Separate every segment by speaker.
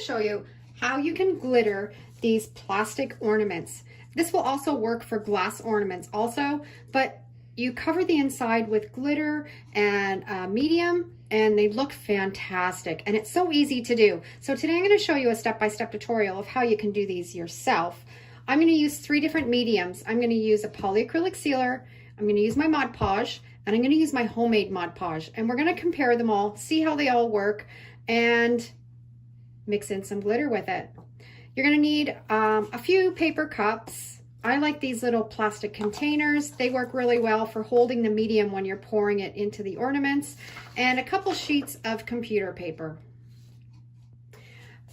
Speaker 1: to show you how you can glitter these plastic ornaments. This will also work for glass ornaments also, but you cover the inside with glitter and medium, and they look fantastic, and it's so easy to do. So today I'm going to show you a step-by-step tutorial of how you can do these yourself. I'm going to use 3 different mediums. I'm going to use a polyacrylic sealer, I'm going to use my Mod Podge, and I'm going to use my homemade Mod Podge, and we're going to compare them all, see how they all work, and mix in some glitter with it. You're going to need a few paper cups. I like these little plastic containers. They work really well for holding the medium when you're pouring it into the ornaments, and a couple sheets of computer paper.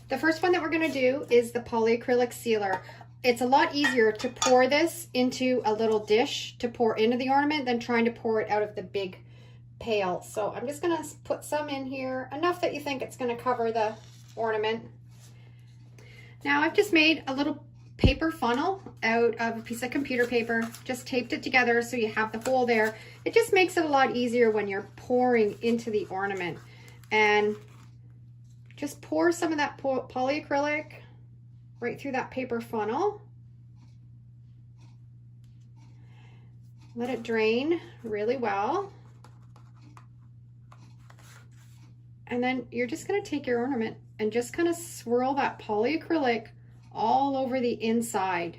Speaker 1: The first one that we're going to do is the polyacrylic sealer. It's a lot easier to pour this into a little dish to pour into the ornament than trying to pour it out of the big pail. So I'm just going to put some in here, enough that you think it's going to cover the ornament. Now I've just made a little paper funnel out of a piece of computer paper, just taped it together so you have the hole there. It just makes it a lot easier when you're pouring into the ornament. And just pour some of that polyacrylic right through that paper funnel. Let it drain really well. And then you're just going to take your ornament and just kind of swirl that polyacrylic all over the inside.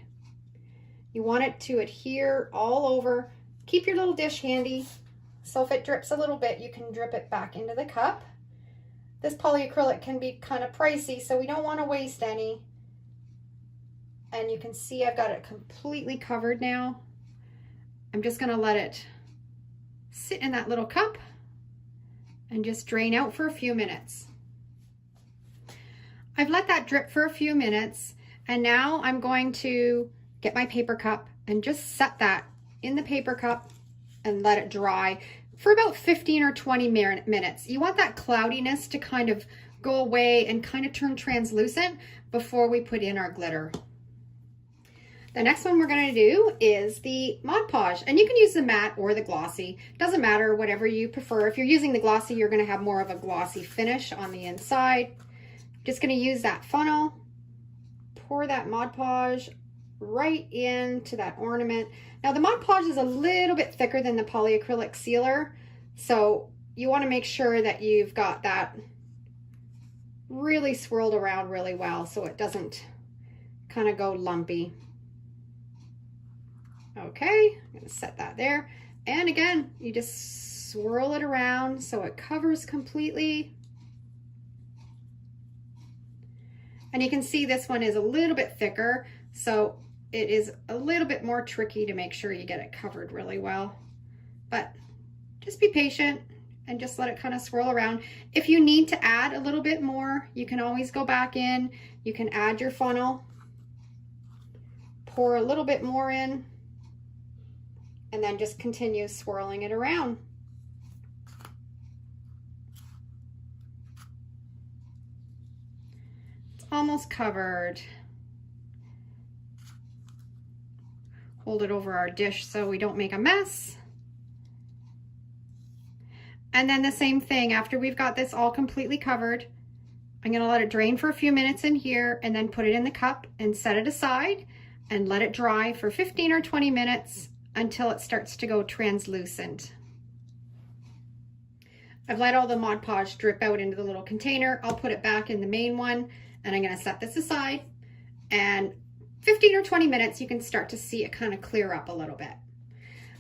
Speaker 1: You want it to adhere all over. Keep your little dish handy, so if it drips a little bit, you can drip it back into the cup. This polyacrylic can be kind of pricey, so we don't want to waste any. And you can see I've got it completely covered now. I'm just going to let it sit in that little cup and just drain out for a few minutes. I've let that drip for a few minutes, and now I'm going to get my paper cup and just set that in the paper cup and let it dry for about 15 or 20 minutes. You want that cloudiness to kind of go away and kind of turn translucent before we put in our glitter. The next one we're going to do is the Mod Podge, and you can use the matte or the glossy. Doesn't matter, whatever you prefer. If you're using the glossy, you're going to have more of a glossy finish on the inside. Just going to use that funnel, pour that Mod Podge right into that ornament. Now the Mod Podge is a little bit thicker than the polyacrylic sealer, so you want to make sure that you've got that really swirled around really well so it doesn't kind of go lumpy. Okay, I'm going to set that there. And again, you just swirl it around so it covers completely. And you can see this one is a little bit thicker, so it is a little bit more tricky to make sure you get it covered really well. But just be patient and just let it kind of swirl around. If you need to add a little bit more, you can always go back in. You can add your funnel, pour a little bit more in, and then just continue swirling it around. It's almost covered. Hold it over our dish so we don't make a mess. And then the same thing, after we've got this all completely covered, I'm going to let it drain for a few minutes in here and then put it in the cup and set it aside and let it dry for 15 or 20 minutes until it starts to go translucent. I've let all the Mod Podge drip out into the little container. I'll put it back in the main one, and I'm going to set this aside, and 15 or 20 minutes you can start to see it kind of clear up a little bit.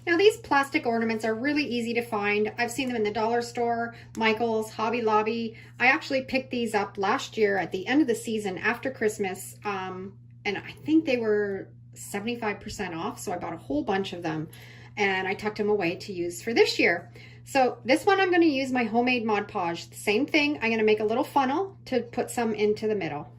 Speaker 1: Now these plastic ornaments are really easy to find. I've seen them in the dollar store, Michael's, Hobby Lobby. I actually picked these up last year at the end of the season after Christmas, and I think they were 75% off, so I bought a whole bunch of them and I tucked them away to use for this year. So this one I'm going to use my homemade Mod Podge. Same thing, I'm going to make a little funnel to put some into the middle.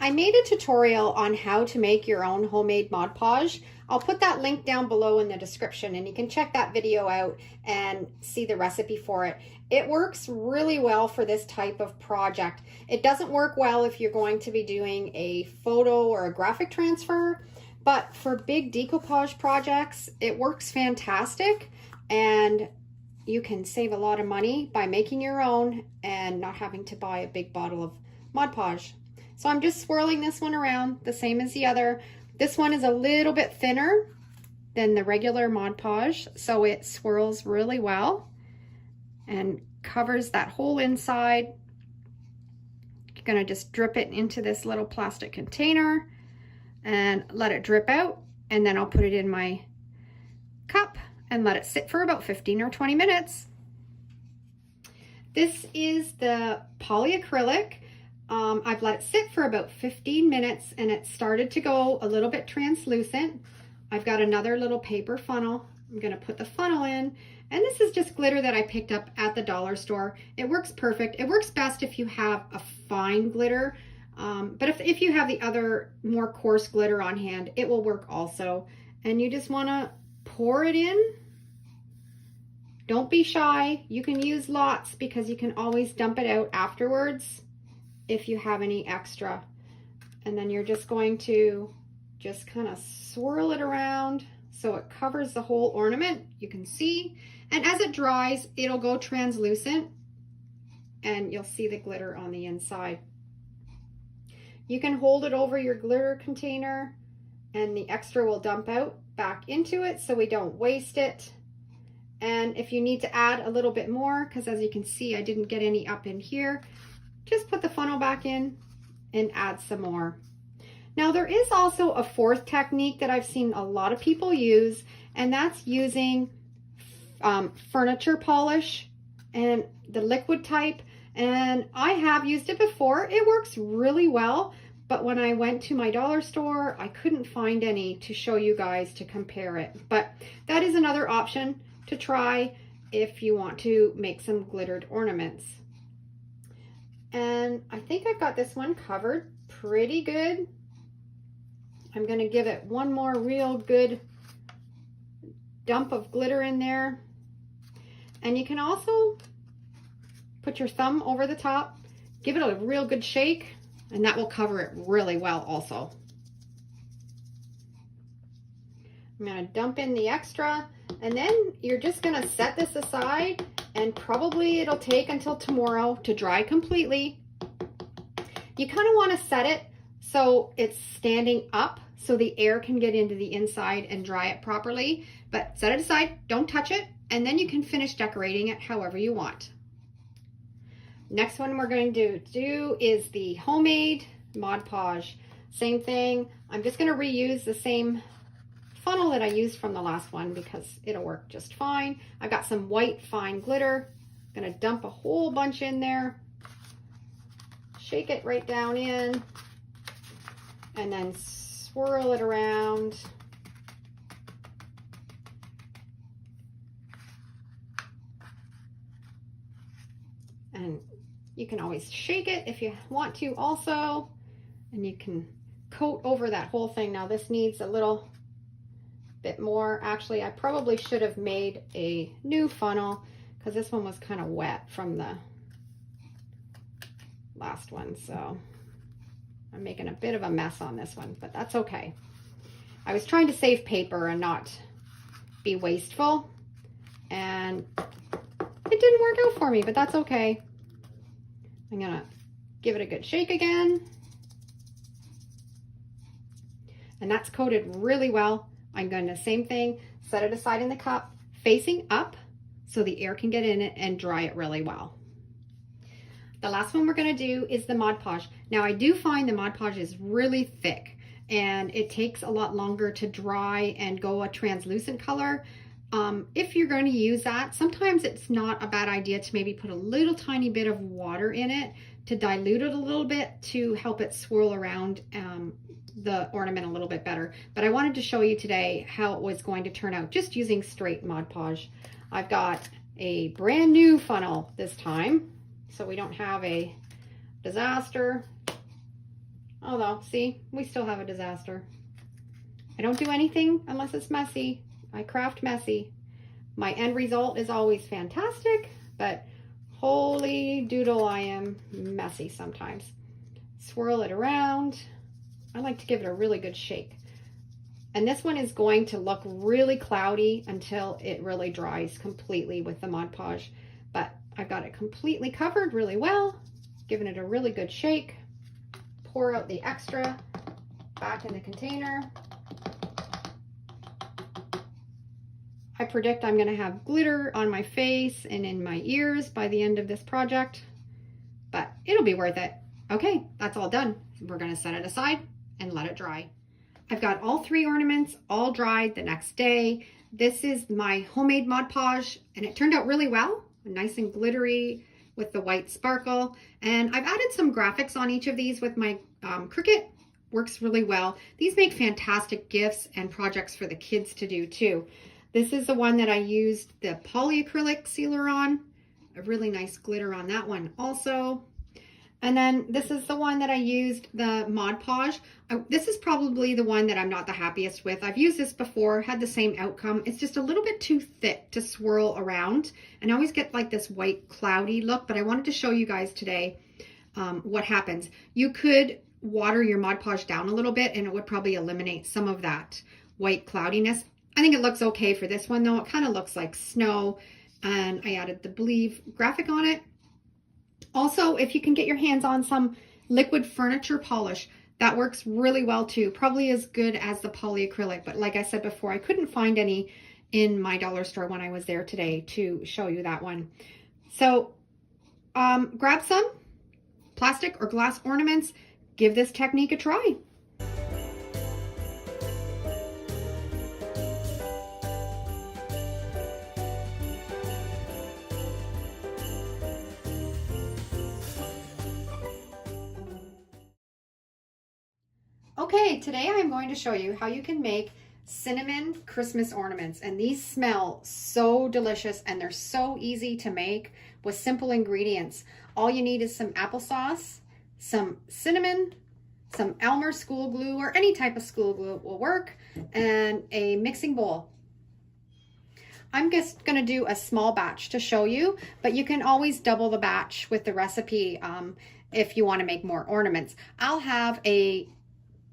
Speaker 1: I made a tutorial on how to make your own homemade Mod Podge. I'll put that link down below in the description, and you can check that video out and see the recipe for it. It works really well for this type of project. It doesn't work well if you're going to be doing a photo or a graphic transfer, but for big decoupage projects, it works fantastic, and you can save a lot of money by making your own and not having to buy a big bottle of Mod Podge. So I'm just swirling this one around the same as the other. This one is a little bit thinner than the regular Mod Podge, so it swirls really well and covers that whole inside. You're gonna just drip it into this little plastic container and let it drip out, and then I'll put it in my cup and let it sit for about 15 or 20 minutes. This is the polyacrylic. I've let it sit for about 15 minutes and it started to go a little bit translucent. I've got another little paper funnel. I'm gonna put the funnel in, and this is just glitter that I picked up at the dollar store. It works perfect. It works best if you have a fine glitter, but if you have the other more coarse glitter on hand, it will work also. And you just wanna pour it in. Don't be shy. You can use lots because you can always dump it out afterwards if you have any extra. And then you're just going to just kind of swirl it around so it covers the whole ornament. You can see, and as it dries, it'll go translucent and you'll see the glitter on the inside. You can hold it over your glitter container and the extra will dump out back into it so we don't waste it. And if you need to add a little bit more, because as you can see, I didn't get any up in here, just put the funnel back in and add some more. Now there is also a fourth technique that I've seen a lot of people use, and that's using furniture polish and the liquid type. And I have used it before. It works really well, but when I went to my dollar store, I couldn't find any to show you guys to compare it. But that is another option to try if you want to make some glittered ornaments. And I think I've got this one covered pretty good. I'm going to give it one more real good dump of glitter in there. And you can also put your thumb over the top, give it a real good shake, and that will cover it really well also. I'm going to dump in the extra, and then you're just going to set this aside, and probably it'll take until tomorrow to dry completely. You kind of want to set it so it's standing up so the air can get into the inside and dry it properly, but set it aside, don't touch it, and then you can finish decorating it however you want. Next one we're going to do is the homemade Mod Podge. Same thing. I'm just going to reuse the same funnel that I used from the last one because it'll work just fine. I've got some white fine glitter. I'm going to dump a whole bunch in there. Shake it right down in and then swirl it around. And you can always shake it if you want to also, and you can coat over that whole thing. Now this needs a little bit more. Actually, I probably should have made a new funnel because this one was kind of wet from the last one. So I'm making a bit of a mess on this one, but that's okay. I was trying to save paper and not be wasteful, and it didn't work out for me, but that's okay. I'm gonna give it a good shake again. And that's coated really well. I'm going to, same thing, set it aside in the cup, facing up so the air can get in it and dry it really well. The last one we're going to do is the Mod Podge. Now I do find the Mod Podge is really thick and it takes a lot longer to dry and go a translucent color. If you're going to use that, sometimes it's not a bad idea to maybe put a little tiny bit of water in it to dilute it a little bit to help it swirl around the ornament a little bit better. But I wanted to show you today how it was going to turn out just using straight Mod Podge. I've got a brand new funnel this time, so we don't have a disaster. Although, see, we still have a disaster. I don't do anything unless it's messy. I craft messy. My end result is always fantastic, but holy doodle, I am messy sometimes. Swirl it around. I like to give it a really good shake. And this one is going to look really cloudy until it really dries completely with the Mod Podge. But I've got it completely covered really well, giving it a really good shake. pour out the extra back in the container. I predict I'm gonna have glitter on my face and in my ears by the end of this project, but it'll be worth it. Okay, that's all done. We're gonna set it aside and let it dry. I've got all 3 ornaments all dried the next day. This is my homemade Mod Podge, and it turned out really well, nice and glittery with the white sparkle. And I've added some graphics on each of these with my Cricut. Works really well. These make fantastic gifts and projects for the kids to do too. This is the one that I used the polyacrylic sealer on. A really nice glitter on that one also. And then this is the one that I used the Mod Podge. This is probably the one that I'm not the happiest with. I've used this before, had the same outcome. It's just a little bit too thick to swirl around. And I always get like this white cloudy look, but I wanted to show you guys today what happens. You could water your Mod Podge down a little bit and it would probably eliminate some of that white cloudiness. I think it looks okay for this one though. It kind of looks like snow, and I added the Believe graphic on it. Also, if you can get your hands on some liquid furniture polish, that works really well too. Probably as good as the polyacrylic, but like I said before, I couldn't find any in my dollar store when I was there today to show you that one. So grab some plastic or glass ornaments, give this technique a try. Okay, today I'm going to show you how you can make cinnamon Christmas ornaments, and these smell so delicious and they're so easy to make with simple ingredients. All you need is some applesauce, some cinnamon, some Elmer school glue or any type of school glue will work, and a mixing bowl. I'm just going to do a small batch to show you, but you can always double the batch with the recipe if you want to make more ornaments. I'll have a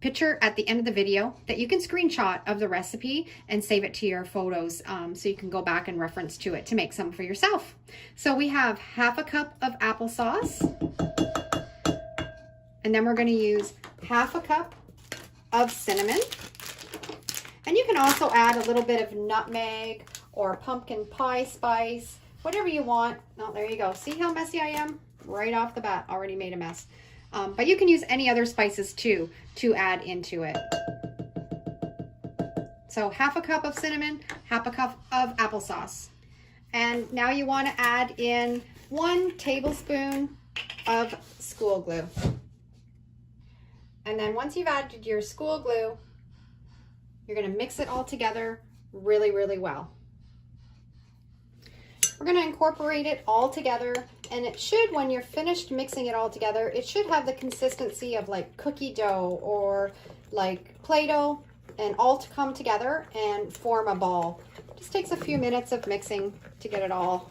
Speaker 1: picture at the end of the video that you can screenshot of the recipe and save it to your photos so you can go back and reference to it to make some for yourself. So we have half a cup of applesauce, and then we're going to use half a cup of cinnamon, and you can also add a little bit of nutmeg or pumpkin pie spice, whatever you want. Oh, there you go. See how messy I am? Right off the bat, already made a mess. But you can use any other spices too to add into it. So half a cup of cinnamon, half a cup of applesauce. And now you want to add in 1 tablespoon of school glue. And then once you've added your school glue, you're going to mix it all together really, really well. We're going to incorporate it all together, and it should, when you're finished mixing it all together, it should have the consistency of like cookie dough or like Play-Doh, and all to come together and form a ball. Just takes a few minutes of mixing to get it all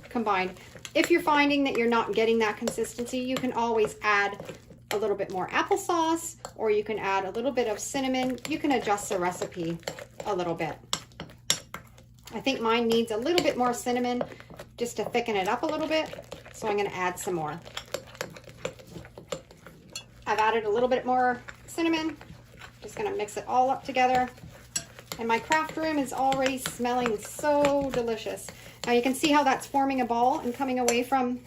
Speaker 1: combined. If you're finding that you're not getting that consistency, you can always add a little bit more applesauce, or you can add a little bit of cinnamon. You can adjust the recipe a little bit. I think mine needs a little bit more cinnamon just to thicken it up a little bit, so I'm going to add some more. I've added a little bit more cinnamon. Just going to mix it all up together. And my craft room is already smelling so delicious. Now you can see how that's forming a ball and coming away from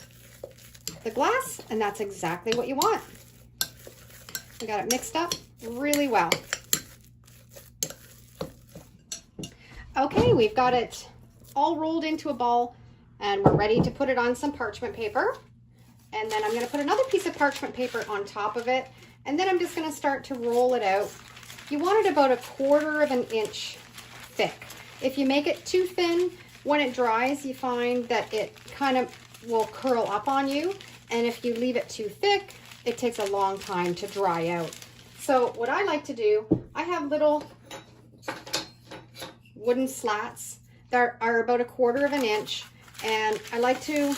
Speaker 1: the glass, and that's exactly what you want. We got it mixed up really well. Okay, we've got it all rolled into a ball, and we're ready to put it on some parchment paper. And then I'm going to put another piece of parchment paper on top of it, and then I'm just going to start to roll it out. You want it about 1/4 of an inch thick. If you make it too thin, when it dries, you find that it kind of will curl up on you. And if you leave it too thick, it takes a long time to dry out. So what I like to do, I have little wooden slats that are about 1/4 of an inch, and I like to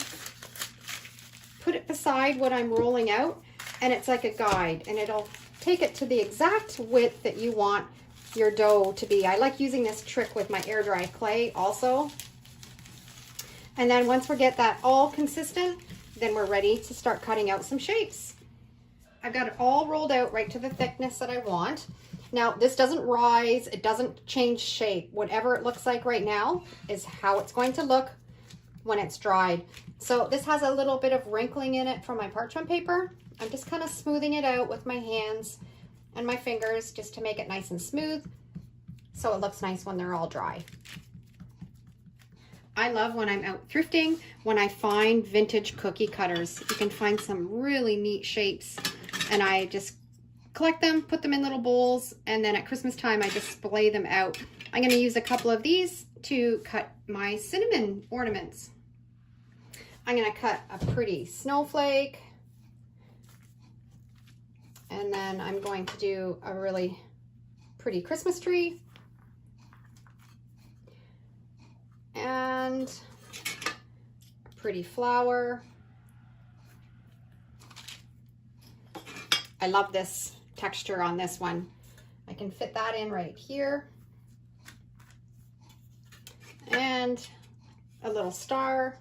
Speaker 1: put it beside what I'm rolling out, and it's like a guide, and it'll take it to the exact width that you want your dough to be. I like using this trick with my air dry clay also. And then once we get that all consistent, then we're ready to start cutting out some shapes. I've got it all rolled out right to the thickness that I want. Now, this doesn't rise, it doesn't change shape. Whatever it looks like right now is how it's going to look when it's dried. So this has a little bit of wrinkling in it from my parchment paper. I'm just kind of smoothing it out with my hands and my fingers just to make it nice and smooth so it looks nice when they're all dry. I love when I'm out thrifting, when I find vintage cookie cutters. You can find some really neat shapes, and I just collect them, put them in little bowls, and then at Christmas time I display them out. I'm going to use a couple of these to cut my cinnamon ornaments. I'm going to cut a pretty snowflake, and then I'm going to do a really pretty Christmas tree. And a pretty flower. I love this texture on this one. I can fit that in right here. And a little star.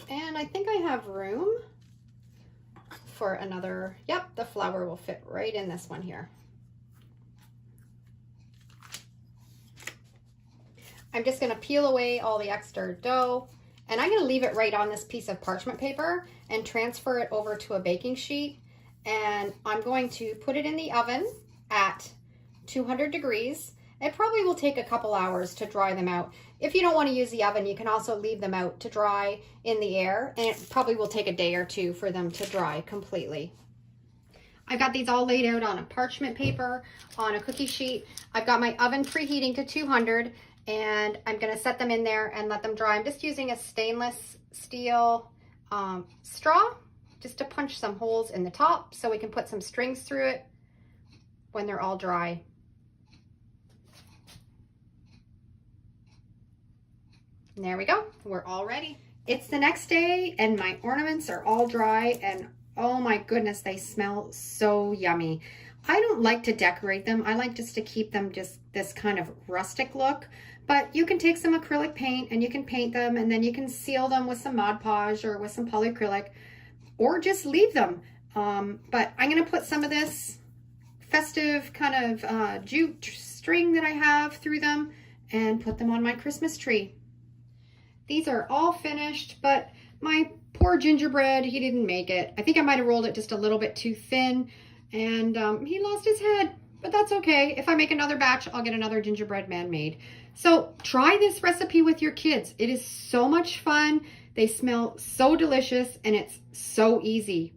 Speaker 1: And I think I have room for another, yep, the flower will fit right in this one here. I'm just going to peel away all the extra dough, and I'm going to leave it right on this piece of parchment paper and transfer it over to a baking sheet. And I'm going to put it in the oven at 200 degrees. It probably will take a couple hours to dry them out. If you don't want to use the oven, you can also leave them out to dry in the air, and it probably will take a day or two for them to dry completely. I've got these all laid out on a parchment paper, on a cookie sheet. I've got my oven preheating to 200, and I'm going to set them in there and let them dry. I'm just using a stainless steel straw just to punch some holes in the top so we can put some strings through it when they're all dry. And there we go. We're all ready. It's the next day and my ornaments are all dry, and oh my goodness, they smell so yummy. I don't like to decorate them. I like just to keep them just this kind of rustic look. But you can take some acrylic paint and you can paint them, and then you can seal them with some Mod Podge or with some polyacrylic, or just leave them. But I'm going to put some of this festive kind of jute string that I have through them and put them on my Christmas tree. These are all finished, but my poor gingerbread, he didn't make it. I think I might have rolled it just a little bit too thin, and he lost his head, but that's okay. If I make another batch, I'll get another gingerbread man made. So try this recipe with your kids. It is so much fun. They smell so delicious, and it's so easy.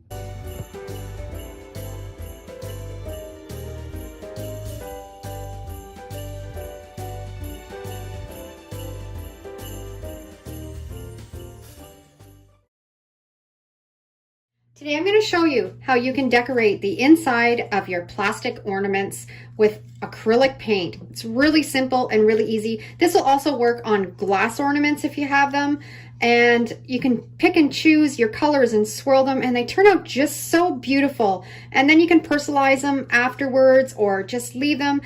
Speaker 1: Today I'm going to show you how you can decorate the inside of your plastic ornaments with acrylic paint. It's really simple and really easy. This will also work on glass ornaments if you have them, and you can pick and choose your colors and swirl them, and they turn out just so beautiful. And then you can personalize them afterwards or just leave them.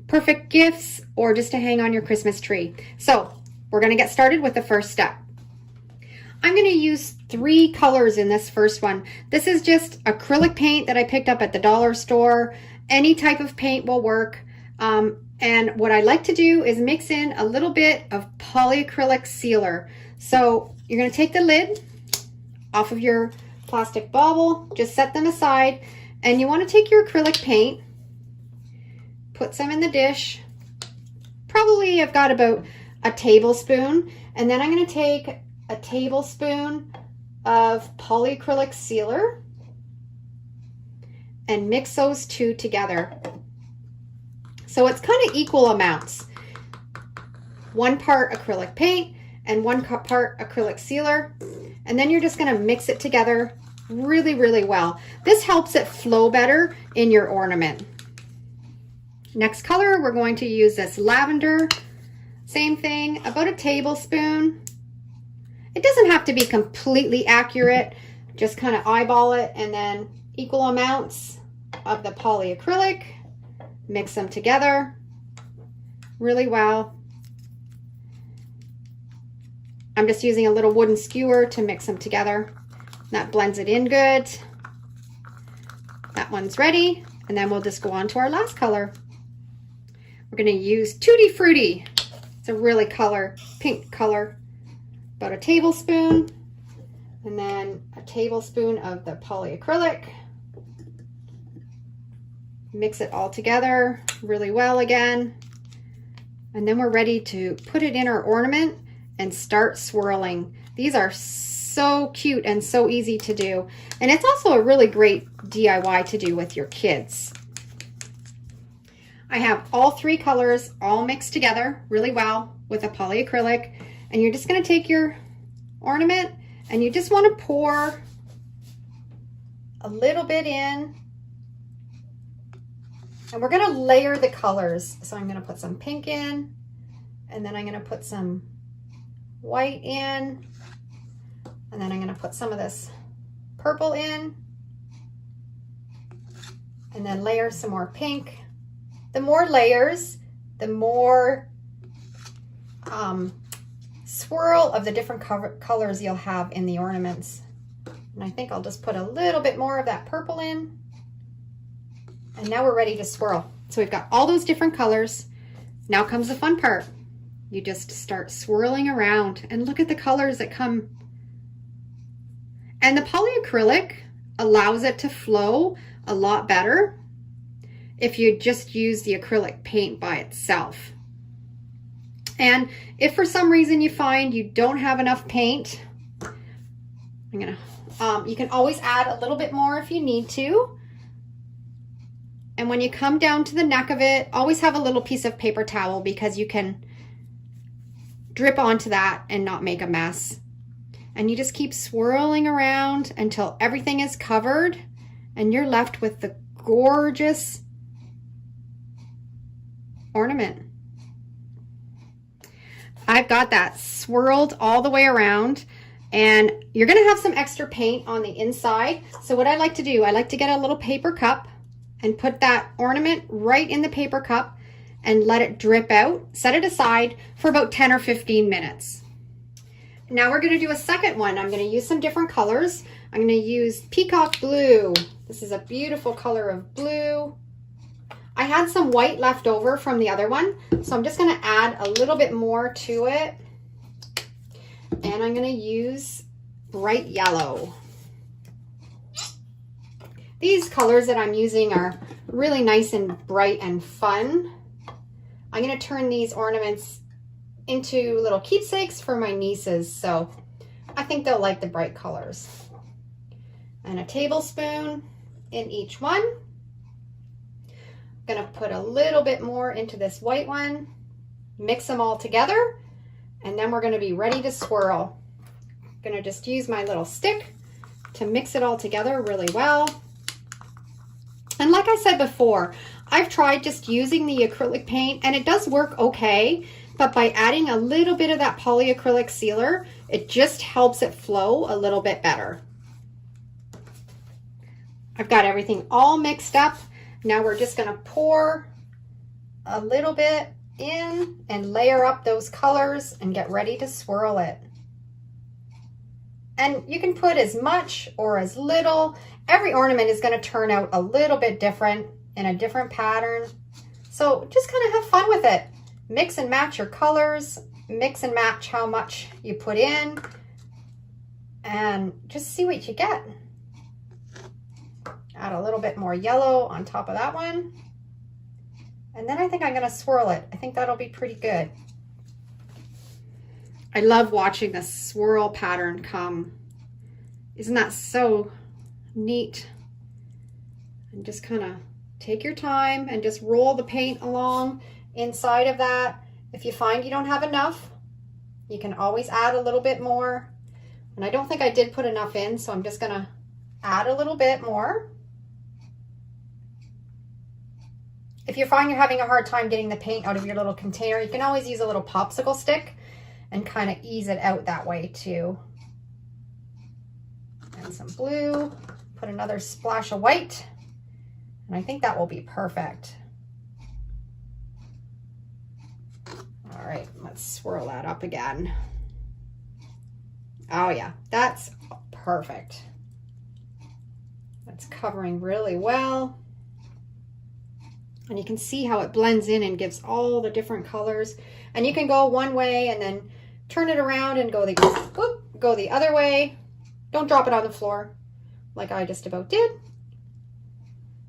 Speaker 1: Perfect gifts or just to hang on your Christmas tree. So we're going to get started with the first step. I'm going to use 3 colors in this first one. This is just acrylic paint that I picked up at the dollar store. Any type of paint will work. And what I like to do is mix in a little bit of polyacrylic sealer. So you're going to take the lid off of your plastic bauble, just set them aside, and you want to take your acrylic paint, put some in the dish. Probably I've got about a tablespoon, and then I'm going to take a tablespoon of polyacrylic sealer and mix those two together. So it's kind of equal amounts. 1 part acrylic paint and 1 part acrylic sealer. And then you're just going to mix it together really, really well. This helps it flow better in your ornament. Next color, we're going to use this lavender. Same thing, about a tablespoon. It doesn't have to be completely accurate, just kind of eyeball it, and then equal amounts of the polyacrylic, mix them together really well. I'm just using a little wooden skewer to mix them together. That blends it in good. That one's ready. And then we'll just go on to our last color. We're going to use Tutti Frutti. It's a really pink color. About a tablespoon. And then a tablespoon of the polyacrylic. Mix it all together really well again. And then we're ready to put it in our ornament and start swirling. These are so cute and so easy to do. And it's also a really great DIY to do with your kids. I have all three colors all mixed together really well with a polyacrylic. And you're just going to take your ornament and you just want to pour a little bit in. And we're going to layer the colors. So I'm going to put some pink in, and then I'm going to put some white in, and then I'm going to put some of this purple in, and then layer some more pink. The more layers, the more swirl of the different colors you'll have in the ornaments. And I think I'll just put a little bit more of that purple in. And now we're ready to swirl. So we've got all those different colors. Now comes the fun part. You just start swirling around and look at the colors that come. And the polyacrylic allows it to flow a lot better if you just use the acrylic paint by itself. And if for some reason you find you don't have enough paint, you can always add a little bit more if you need to. And when you come down to the neck of it, always have a little piece of paper towel because you can drip onto that and not make a mess. And you just keep swirling around until everything is covered and you're left with the gorgeous ornament. I've got that swirled all the way around, and you're going to have some extra paint on the inside. So what I like to do, I like to get a little paper cup and put that ornament right in the paper cup and let it drip out. Set it aside for about 10 or 15 minutes. Now we're going to do a second one. I'm going to use some different colors. I'm going to use peacock blue. This is a beautiful color of blue. I had some white left over from the other one, so I'm just going to add a little bit more to it. And I'm going to use bright yellow. These colors that I'm using are really nice and bright and fun. I'm going to turn these ornaments into little keepsakes for my nieces, so I think they'll like the bright colors. And a tablespoon in each one. I'm going to put a little bit more into this white one, mix them all together, and then we're going to be ready to swirl. I'm going to just use my little stick to mix it all together really well. And like I said before, I've tried just using the acrylic paint and it does work okay, but by adding a little bit of that polyacrylic sealer, it just helps it flow a little bit better. I've got everything all mixed up. Now we're just going to pour a little bit in and layer up those colors and get ready to swirl it. And you can put as much or as little. Every ornament is going to turn out a little bit different in a different pattern. So just kind of have fun with it. Mix and match your colors, mix and match how much you put in, and just see what you get. Add a little bit more yellow on top of that one. And then I think I'm going to swirl it. I think that'll be pretty good. I love watching the swirl pattern come. Isn't that so neat? And just kind of take your time and just roll the paint along inside of that. If you find you don't have enough, you can always add a little bit more. And I don't think I did put enough in, so I'm just going to add a little bit more. If you find you're having a hard time getting the paint out of your little container, you can always use a little popsicle stick and kind of ease it out that way too. And some blue, put another splash of white, and I think that will be perfect. All right, let's swirl that up again. Oh yeah, that's perfect. That's covering really well. And you can see how it blends in and gives all the different colors. And you can go one way and then turn it around and go the other way. Don't drop it on the floor like I just about did.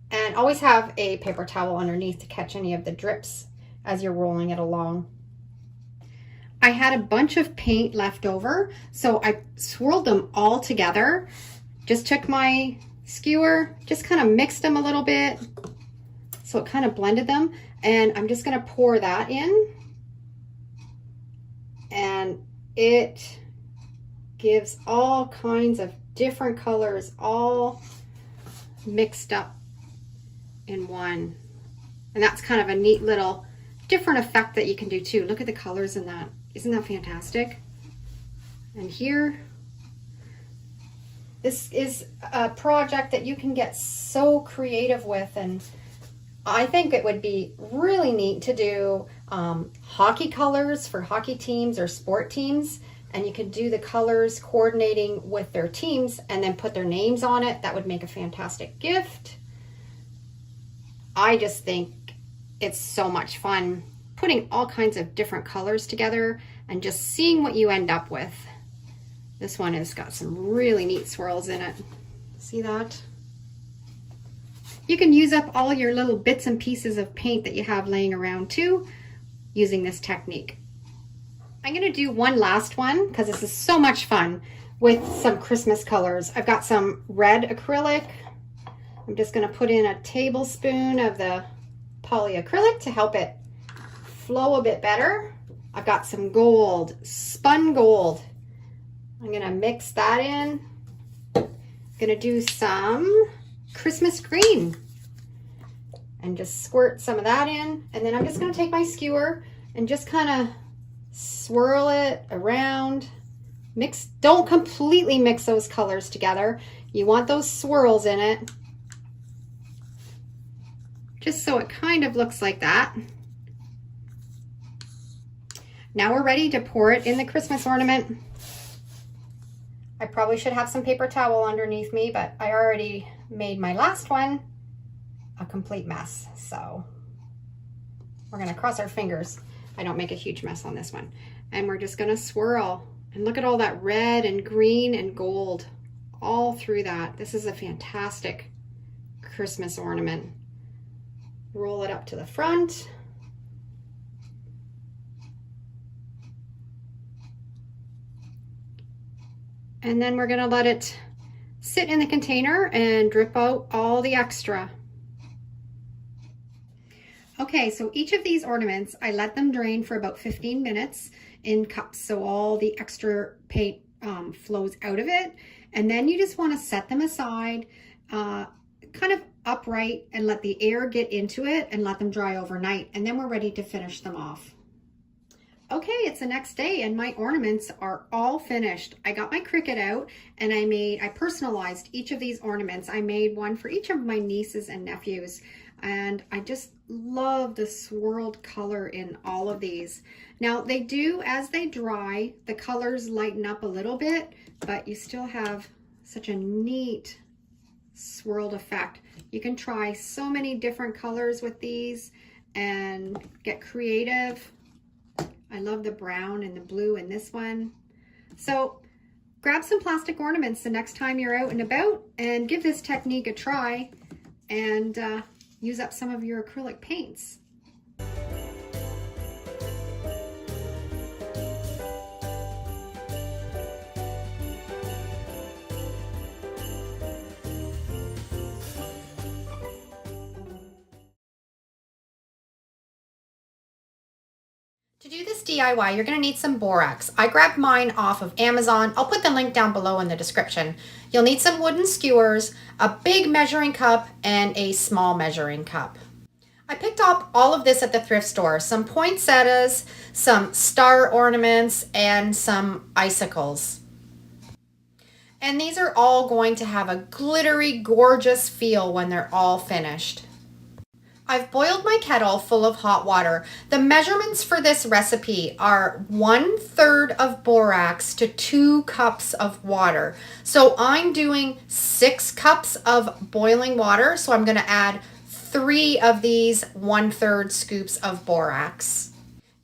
Speaker 1: And always have a paper towel underneath to catch any of the drips as you're rolling it along. I had a bunch of paint left over, so I swirled them all together. Just took my skewer, just kind of mixed them a little bit, so it kind of blended them. And I'm just going to pour that in. And it gives all kinds of different colors all mixed up in one. And that's kind of a neat little different effect that you can do too. Look at the colors in that. Isn't that fantastic? And here, this is a project that you can get so creative with, and I think it would be really neat to do hockey colors for hockey teams or sport teams, and you could do the colors coordinating with their teams and then put their names on it. That would make a fantastic gift. I just think it's so much fun putting all kinds of different colors together and just seeing what you end up with. This one has got some really neat swirls in it. See that? You can use up all your little bits and pieces of paint that you have laying around too, using this technique. I'm gonna do one last one because this is so much fun with some Christmas colors. I've got some red acrylic. I'm just gonna put in a tablespoon of the polyacrylic to help it flow a bit better. I've got some gold, spun gold. I'm gonna mix that in. Gonna do some Christmas green and just squirt some of that in. And then I'm just gonna take my skewer and just kind of swirl it around. Mix, don't completely mix those colors together. You want those swirls in it. Just so it kind of looks like that. Now we're ready to pour it in the Christmas ornament. I probably should have some paper towel underneath me, but I already made my last one a complete mess. So we're gonna cross our fingers I don't make a huge mess on this one. And we're just gonna swirl. And look at all that red and green and gold all through that. This is a fantastic Christmas ornament. Roll it up to the front. And then we're gonna let it sit in the container and drip out all the extra. Okay, so each of these ornaments, I let them drain for about 15 minutes in cups so all the extra paint flows out of it. And then you just wanna set them aside, kind of upright, and let the air get into it and let them dry overnight. And then we're ready to finish them off. Okay, it's the next day and my ornaments are all finished. I got my Cricut out and I personalized each of these ornaments. I made one for each of my nieces and nephews, and I just love the swirled color in all of these. Now they do, as they dry, the colors lighten up a little bit, but you still have such a neat swirled effect. You can try so many different colors with these and get creative. I love the brown and the blue in this one. So grab some plastic ornaments the next time you're out and about and give this technique a try and use up some of your acrylic paints. To do this DIY, you're going to need some borax. I grabbed mine off of Amazon. I'll put the link down below in the description. You'll need some wooden skewers, a big measuring cup, and a small measuring cup. I picked up all of this at the thrift store. Some poinsettias, some star ornaments, and some icicles. And these are all going to have a glittery, gorgeous feel when they're all finished. I've boiled my kettle full of hot water. The measurements for this recipe are 1/3 of borax to 2 cups of water. So I'm doing 6 cups of boiling water. So I'm going to add 3 of these 1/3 scoops of borax.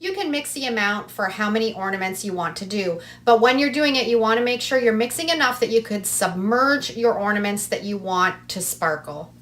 Speaker 1: You can mix the amount for how many ornaments you want to do, but when you're doing it, you want to make sure you're mixing enough that you could submerge your ornaments that you want to sparkle.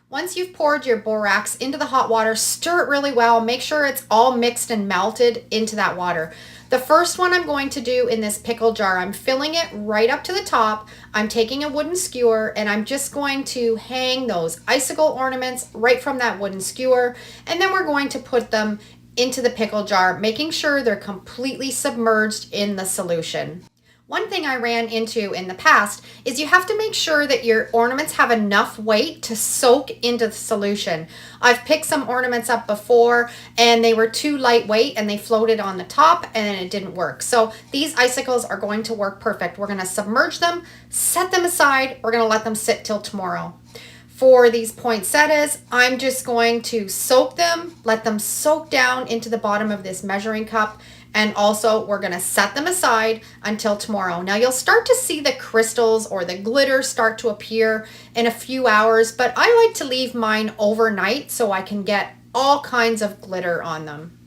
Speaker 1: Once you've poured your borax into the hot water, stir it really well. Make sure it's all mixed and melted into that water. The first one I'm going to do in this pickle jar, I'm filling it right up to the top. I'm taking a wooden skewer and I'm just going to hang those icicle ornaments right from that wooden skewer. And then we're going to put them into the pickle jar, making sure they're completely submerged in the solution. One thing I ran into in the past is you have to make sure that your ornaments have enough weight to soak into the solution. I've picked some ornaments up before and they were too lightweight and they floated on the top and it didn't work. So these icicles are going to work perfect. We're going to submerge them, set them aside. We're going to let them sit till tomorrow. For these poinsettias, I'm just going to soak them, let them soak down into the bottom of this measuring cup. And also we're going to set them aside until tomorrow. Now you'll start to see the crystals or the glitter start to appear in a few hours, but I like to leave mine overnight so I can get all kinds of glitter on them.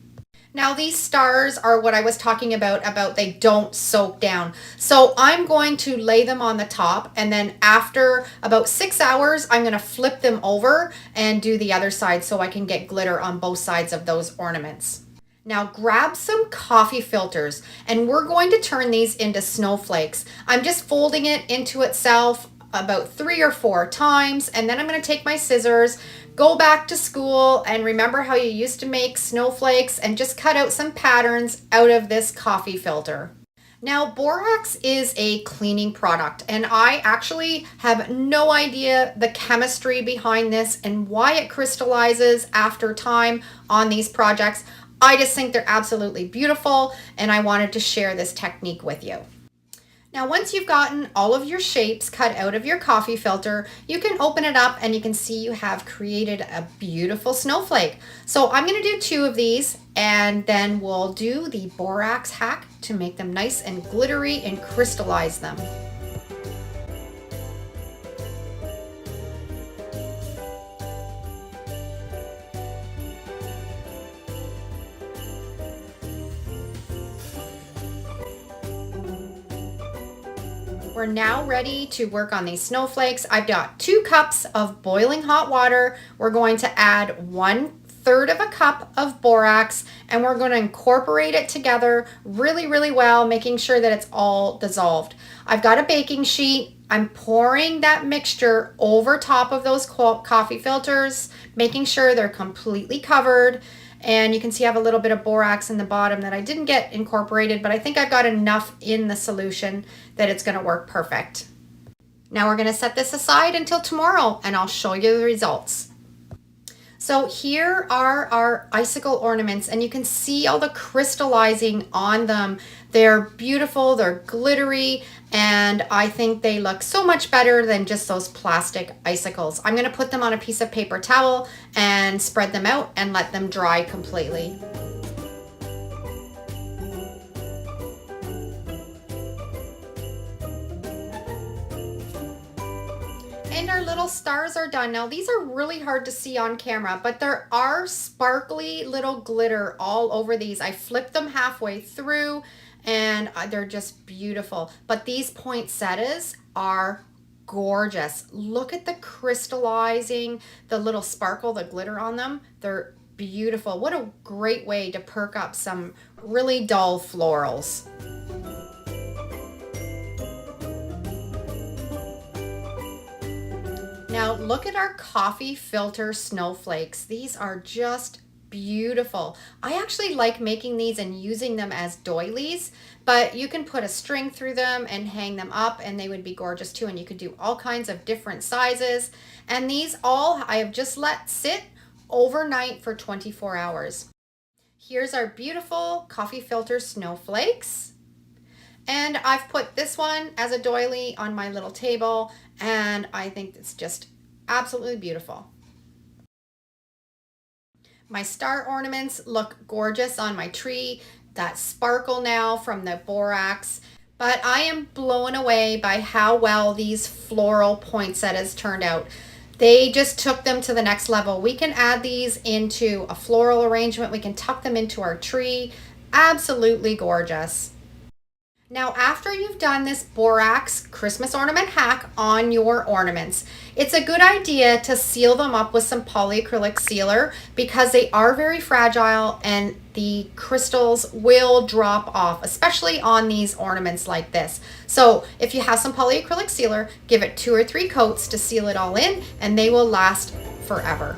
Speaker 1: Now these stars are what I was talking about they don't soak down. So I'm going to lay them on the top and then after about 6 hours, I'm going to flip them over and do the other side so I can get glitter on both sides of those ornaments. Now grab some coffee filters and we're going to turn these into snowflakes. I'm just folding it into itself about 3 or 4 times and then I'm going to take my scissors, go back to school and remember how you used to make snowflakes and just cut out some patterns out of this coffee filter. Now borax is a cleaning product and I actually have no idea the chemistry behind this and why it crystallizes after time on these projects. I just think they're absolutely beautiful and I wanted to share this technique with you. Now once you've gotten all of your shapes cut out of your coffee filter, you can open it up and you can see you have created a beautiful snowflake. So I'm going to do 2 of these and then we'll do the borax hack to make them nice and glittery and crystallize them. We're now ready to work on these snowflakes. I've got 2 cups of boiling hot water. We're going to add 1/3 of a cup of borax and we're going to incorporate it together really well, making sure that it's all dissolved. I've got a baking sheet. I'm pouring that mixture over top of those coffee filters, making sure they're completely covered. And you can see I have a little bit of borax in the bottom that I didn't get incorporated, but I think I've got enough in the solution that it's going to work perfect. Now we're going to set this aside until tomorrow and I'll show you the results. So here are our icicle ornaments and you can see all the crystallizing on them. They're beautiful, they're glittery, and I think they look so much better than just those plastic icicles. I'm going to put them on a piece of paper towel and spread them out and let them dry completely. And our little stars are done. Now these are really hard to see on camera, but there are sparkly little glitter all over these. I flipped them halfway through and they're just beautiful. But these poinsettias are gorgeous. Look at the crystallizing, the little sparkle, the glitter on them. They're beautiful. What a great way to perk up some really dull florals. Now look at our coffee filter snowflakes. These are just beautiful. I actually like making these and using them as doilies, but you can put a string through them and hang them up and they would be gorgeous too. And you could do all kinds of different sizes. And these all I have just let sit overnight for 24 hours. Here's our beautiful coffee filter snowflakes. And I've put this one as a doily on my little table, and I think it's just absolutely beautiful. My star ornaments look gorgeous on my tree. That sparkle now from the borax. But I am blown away by how well these floral poinsettias turned out. They just took them to the next level. We can add these into a floral arrangement. We can tuck them into our tree. Absolutely gorgeous. Now, after you've done this borax Christmas ornament hack on your ornaments, it's a good idea to seal them up with some polyacrylic sealer because they are very fragile and the crystals will drop off, especially on these ornaments like this. So if you have some polyacrylic sealer, give it 2 or 3 coats to seal it all in and they will last forever.